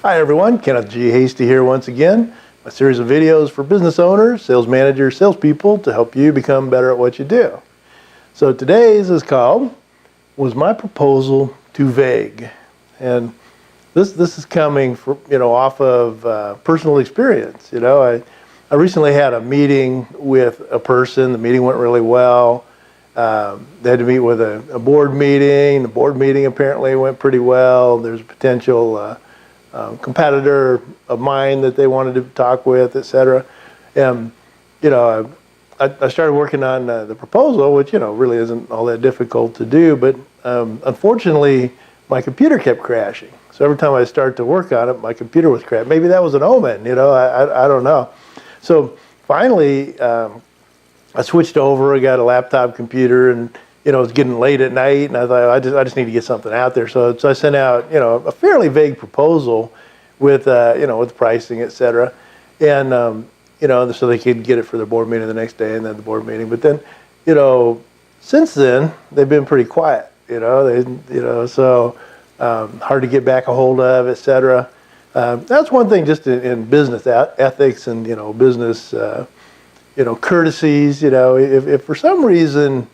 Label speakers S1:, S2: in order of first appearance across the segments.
S1: Hi everyone, Kenneth G Hasty here once again. A series of videos for business owners, sales managers, salespeople to help you become better at what you do. So today's is called, Was My Proposal Too Vague? And this is coming from, off of personal experience. I recently had a meeting with a person. The meeting went really well. They had to meet with a board meeting. The board meeting apparently went pretty well. There's a potential competitor of mine that they wanted to talk with, etc. And I started working on the proposal, which really isn't all that difficult to do. But unfortunately, my computer kept crashing. So every time I started to work on it, my computer was crashing. Maybe that was an omen. I don't know. So finally, I switched over. I got a laptop computer, and it was getting late at night, and I thought I just need to get something out there. So I sent out a fairly vague proposal with with pricing, etc. And so they could get it for their board meeting the next day, and then the board meeting. But then since then they've been pretty quiet. So hard to get back a hold of, etc. That's one thing just in business ethics and business courtesies. If for some reason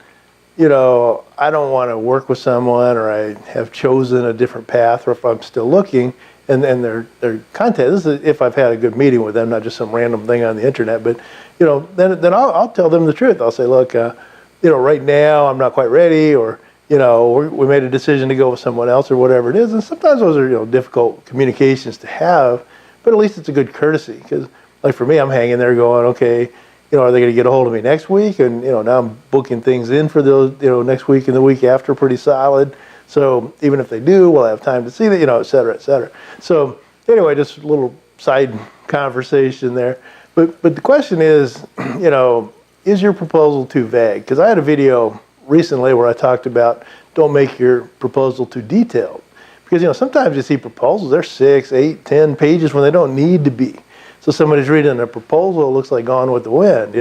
S1: I don't want to work with someone, or I have chosen a different path, or if I'm still looking, and their contact. This is if I've had a good meeting with them, not just some random thing on the internet. But then I'll tell them the truth. I'll say, look, right now I'm not quite ready, or we made a decision to go with someone else, or whatever it is. And sometimes those are difficult communications to have, but at least it's a good courtesy. Because like for me, I'm hanging there going, okay. Are they going to get a hold of me next week? And now I'm booking things in for those, next week and the week after, pretty solid. So even if they do, we'll have time to see that, et cetera, et cetera. So anyway, just a little side conversation there. But the question is, is your proposal too vague? Because I had a video recently where I talked about don't make your proposal too detailed. Because sometimes you see proposals, they're 6, 8, 10 pages when they don't need to be. So somebody's reading a proposal, it looks like Gone with the Wind,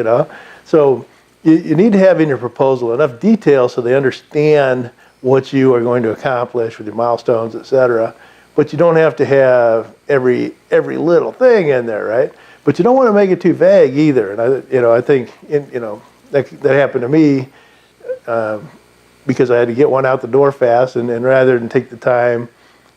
S1: So you need to have in your proposal enough detail so they understand what you are going to accomplish with your milestones, etc. But you don't have to have every little thing in there, right? But you don't want to make it too vague either. And I think that happened to me because I had to get one out the door fast, and rather than take the time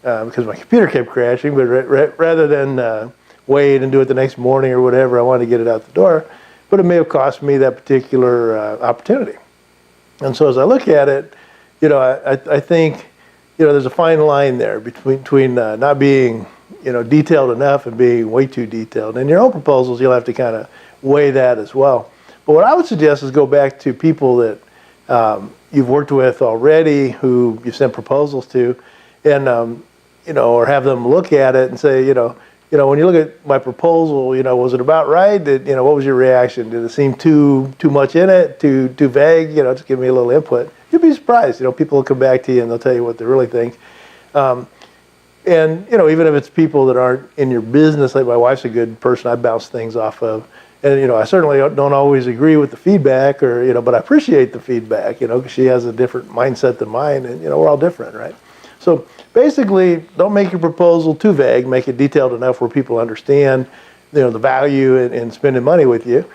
S1: because my computer kept crashing, but rather than wait and do it the next morning or whatever, I wanted to get it out the door, but it may have cost me that particular opportunity. And so as I look at it, I think there's a fine line there between not being detailed enough and being way too detailed. In your own proposals, you'll have to kind of weigh that as well. But what I would suggest is go back to people that you've worked with already, who you've sent proposals to, and or have them look at it and say, when you look at my proposal, was it about right? What was your reaction? Did it seem too much in it? Too vague? Just give me a little input. You'll be surprised. People will come back to you and they'll tell you what they really think. And even if it's people that aren't in your business, like my wife's a good person I bounce things off of. And I certainly don't always agree with the feedback, or but I appreciate the feedback. Because she has a different mindset than mine, and we're all different, right? So basically, don't make your proposal too vague. Make it detailed enough where people understand, the value in spending money with you,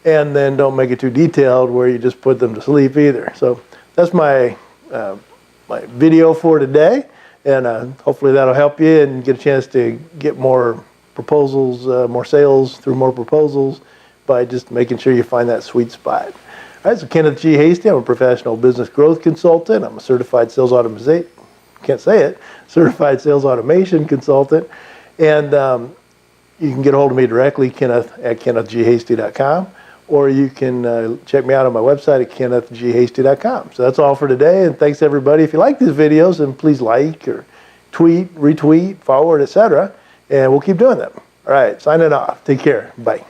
S1: and then don't make it too detailed where you just put them to sleep either. So that's my my video for today, and hopefully that'll help you and get a chance to get more proposals, more sales through more proposals by just making sure you find that sweet spot. All right, so Kenneth G Hasty, I'm a professional business growth consultant. I'm a certified sales automation. Can't say it, certified sales automation consultant. And you can get a hold of me directly, Kenneth at KennethGHasty.com, or you can check me out on my website at KennethGHasty.com. So that's all for today, and thanks everybody. If you like these videos, then please like or tweet, retweet, forward, etc., and we'll keep doing them. All right, signing off. Take care. Bye.